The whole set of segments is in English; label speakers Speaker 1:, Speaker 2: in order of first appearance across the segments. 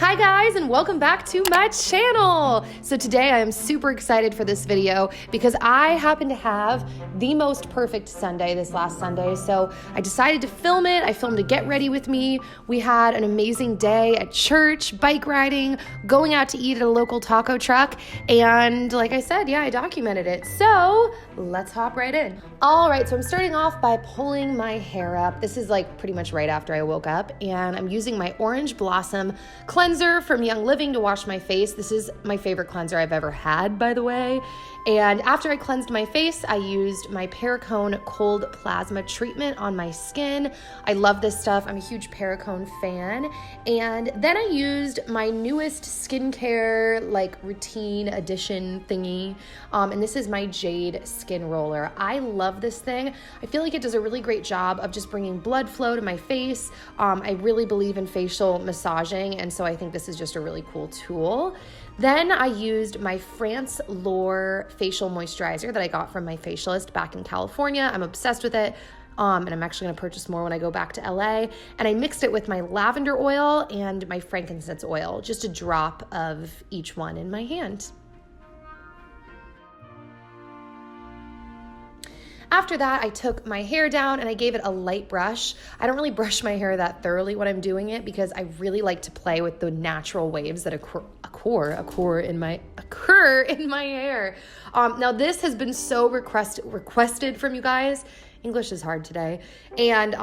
Speaker 1: Hi guys, and welcome back to my channel. So today I am super excited for this video because I happen to have the most perfect Sunday this last Sunday. So I decided to film it. I filmed a get ready with me. We had an amazing day at church, bike riding, going out to eat at a local taco truck. And like I said, yeah, I documented it. So let's hop right in. All right, so I'm starting off by pulling my hair up. This is like pretty much right after I woke up, and I'm using my Orange Blossom cleanser from Young Living to wash my face. This is my favorite cleanser I've ever had, by the way. And after I cleansed my face, I used my Perricone cold plasma treatment on my skin. I love this stuff. I'm a huge Perricone fan. And then I used my newest skincare routine addition thingy. And this is my Jade skin roller. I love this thing. I feel like it does a really great job of just bringing blood flow to my face. I really believe in facial massaging, and so I think this is just a really cool tool. Then I used my France L'Or facial moisturizer that I got from my facialist back in California. I'm obsessed with it. And I'm actually going to purchase more when I go back to LA. And I mixed it with my lavender oil and my frankincense oil, just a drop of each one in my hand. After that, I took my hair down and I gave it a light brush. I don't really brush my hair that thoroughly when I'm doing it because I really like to play with the natural waves that occur in my hair. Now this has been so requested from you guys. English is hard today. And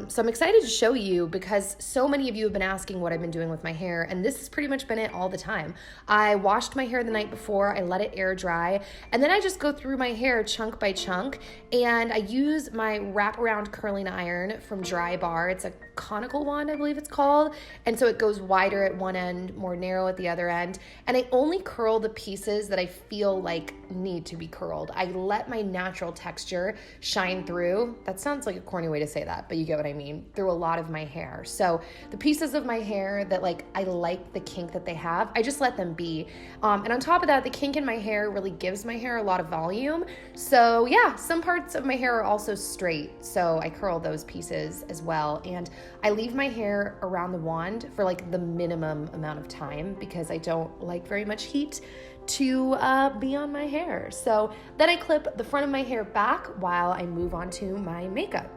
Speaker 1: so I'm excited to show you because so many of you have been asking what I've been doing with my hair, and this has pretty much been it all the time. I washed my hair the night before, I let it air dry, and then I just go through my hair chunk by chunk, and I use my wraparound curling iron from Dry Bar. It's a conical one, I believe it's called, and so it goes wider at one end, more narrow at the other end, and I only curl the pieces that I feel like need to be curled. I let my natural texture shine through. That sounds like a corny way to say that, but you get what I mean, through a lot of my hair. So the pieces of my hair that I like the kink that they have, I just let them be. And on top of that, the kink in my hair really gives my hair a lot of volume. So yeah, some parts of my hair are also straight, so I curl those pieces as well. And I leave my hair around the wand for the minimum amount of time because I don't like very much heat to be on my hair. So then I clip the front of my hair back while I move on to my makeup.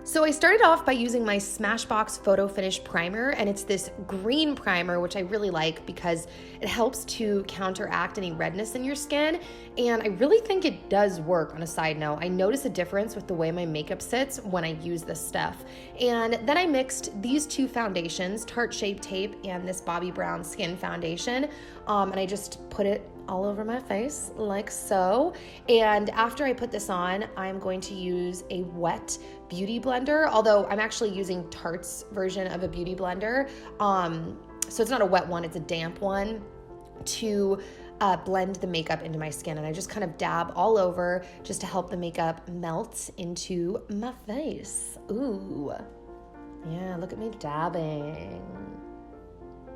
Speaker 1: So I started off by using my Smashbox Photo Finish Primer, and it's this green primer, which I really like because it helps to counteract any redness in your skin, and I really think it does work. On a side note, I notice a difference with the way my makeup sits when I use this stuff. And then I mixed these two foundations, Tarte Shape Tape and this Bobbi Brown Skin Foundation, and I just put it all over my face like so. And after I put this on, I'm going to use a wet beauty blender, although I'm actually using Tarte's version of a beauty blender. So it's not a wet one, it's a damp one, to blend the makeup into my skin. And I just kind of dab all over just to help the makeup melt into my face. Ooh, yeah, look at me dabbing.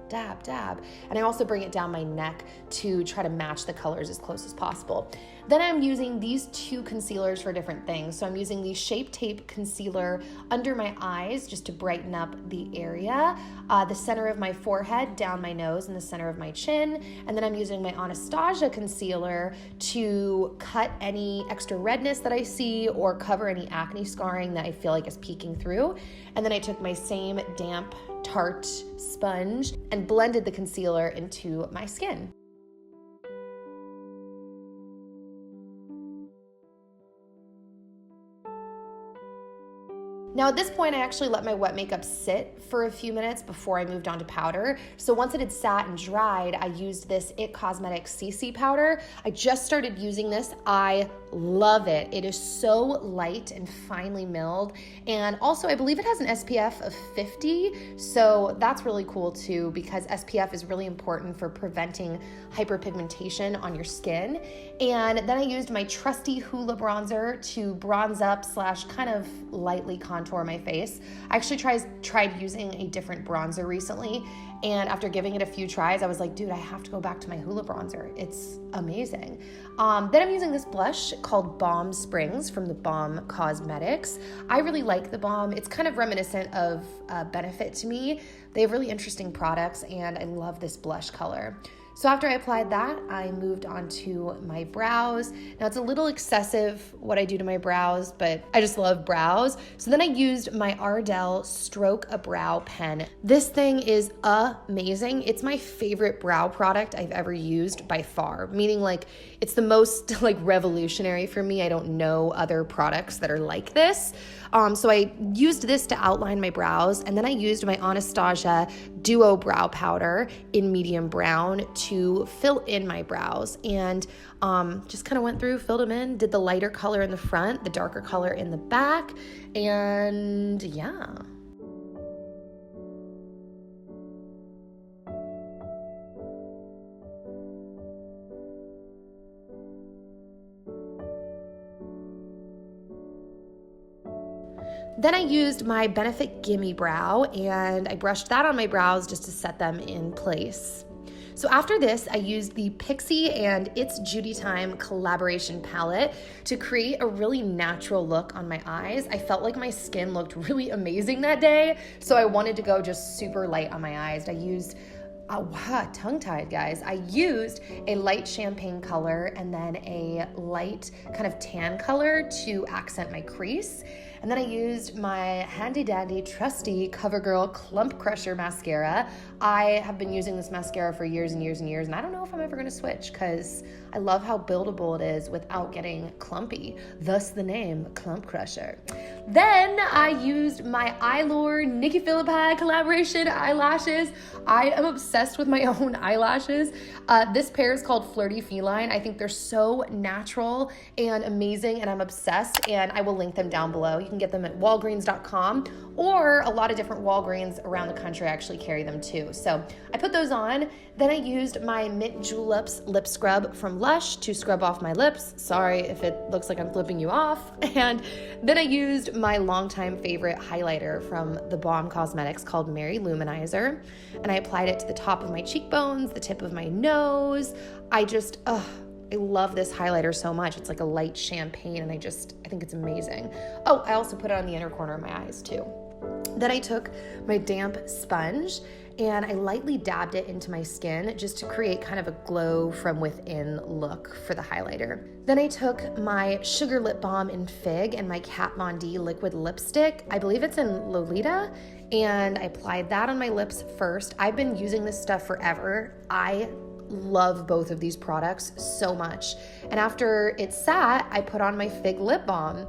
Speaker 1: Dab, dab. And I also bring it down my neck to try to match the colors as close as possible. Then I'm using these two concealers for different things. So I'm using the Shape Tape concealer under my eyes just to brighten up the area, the center of my forehead, down my nose, and the center of my chin. And then I'm using my Anastasia concealer to cut any extra redness that I see or cover any acne scarring that I feel like is peeking through. And then I took my same damp Tarte sponge and blended the concealer into my skin. Now at this point, I actually let my wet makeup sit for a few minutes before I moved on to powder. So once it had sat and dried, I used this IT Cosmetics CC powder. I just started using this. I love it. It is so light and finely milled. And also I believe it has an SPF of 50. So that's really cool too, because SPF is really important for preventing hyperpigmentation on your skin. And then I used my trusty Hoola bronzer to bronze up / kind of lightly contour contour my face. I actually tried using a different bronzer recently, and after giving it a few tries, I was like, dude, I have to go back to my Hoola bronzer. It's amazing. Then I'm using this blush called Balm Springs from the Balm Cosmetics. I really like the Balm. It's kind of reminiscent of Benefit to me. They have really interesting products, and I love this blush color. So after I applied that, I moved on to my brows. Now it's a little excessive what I do to my brows, but I just love brows. So then I used my Ardell Stroke a Brow pen. This thing is amazing. It's my favorite brow product I've ever used by far, meaning like it's the most like revolutionary for me. I don't know other products that are like this. So I used this to outline my brows, and then I used my Anastasia Duo Brow Powder in medium brown to fill in my brows, and just kind of went through, filled them in, did the lighter color in the front, the darker color in the back, and yeah. Then I used my Benefit Gimme Brow, and I brushed that on my brows just to set them in place. So after this, I used the Pixie and It's Judy Time collaboration palette to create a really natural look on my eyes. I felt like my skin looked really amazing that day, so I wanted to go just super light on my eyes. I used tongue-tied, guys. I used a light champagne color and then a light kind of tan color to accent my crease. And then I used my handy dandy trusty Covergirl Clump Crusher mascara. I have been using this mascara for years and years and years, and I don't know if I'm ever gonna switch because I love how buildable it is without getting clumpy, thus the name Clump Crusher. Then I used my Eyelure Nikkiphillippi collaboration eyelashes. I am obsessed with my own eyelashes. This pair is called Flirty Feline. I think they're so natural and amazing, and I'm obsessed, and I will link them down below. You can get them at walgreens.com, or a lot of different Walgreens around the country actually carry them too. So I put those on. Then I used my Mint Juleps lip scrub from Lush to scrub off my lips. Sorry if it looks like I'm flipping you off. And then I used my longtime favorite highlighter from the Balm Cosmetics called Mary Luminizer, and I applied it to the top of my cheekbones, the tip of my nose. I love this highlighter so much. It's like a light champagne, and I think it's amazing. Oh, I also put it on the inner corner of my eyes too. Then I took my damp sponge and I lightly dabbed it into my skin just to create kind of a glow from within look for the highlighter. Then I took my Sugar Lip Balm in Fig and my Kat Von D liquid lipstick. I believe it's in Lolita, and I applied that on my lips first. I've been using this stuff forever. I love both of these products so much. And after it sat, I put on my Fig lip balm.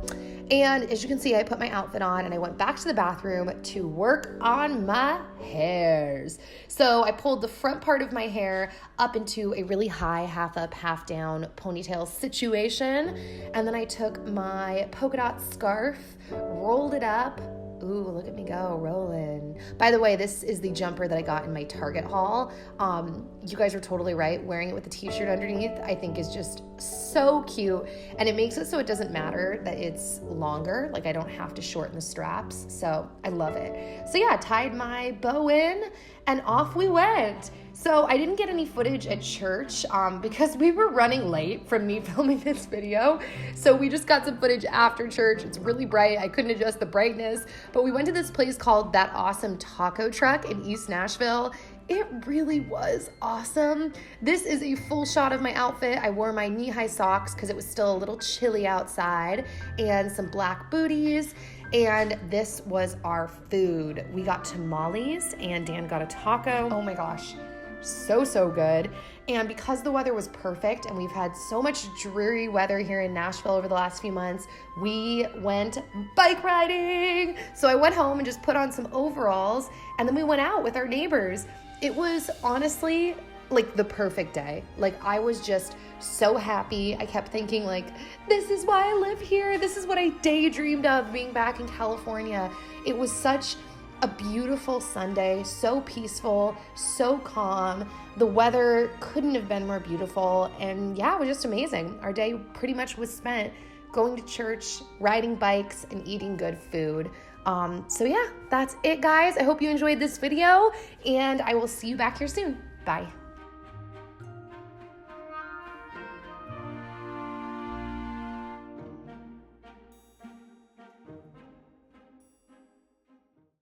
Speaker 1: And as you can see, I put my outfit on and I went back to the bathroom to work on my hairs. So I pulled the front part of my hair up into a really high, half up, half down ponytail situation. And then I took my polka dot scarf, rolled it up. Ooh, look at me go, rolling. By the way, this is the jumper that I got in my Target haul. You guys are totally right. Wearing it with the t-shirt underneath, I think is just so cute. And it makes it so it doesn't matter that it's longer. Like I don't have to shorten the straps. So I love it. So yeah, tied my bow in and off we went. So I didn't get any footage at church because we were running late from me filming this video. So we just got some footage after church. It's really bright. I couldn't adjust the brightness, but we went to this place called That Awesome Taco Truck in East Nashville. It really was awesome. This is a full shot of my outfit. I wore my knee-high socks because it was still a little chilly outside, and some black booties. And this was our food. We got tamales and Dan got a taco. Oh my gosh. So good. And because the weather was perfect and we've had so much dreary weather here in Nashville over the last few months, we went bike riding. So I went home and just put on some overalls, and then we went out with our neighbors. It was honestly like the perfect day. Like I was just so happy. I kept thinking like, this is why I live here. This is what I daydreamed of being back in California. It was such a beautiful Sunday, so peaceful, so calm. The weather couldn't have been more beautiful, and yeah, it was just amazing. Our day pretty much was spent going to church, riding bikes, and eating good food. So yeah, that's it, guys. I hope you enjoyed this video, and I will see you back here soon. Bye.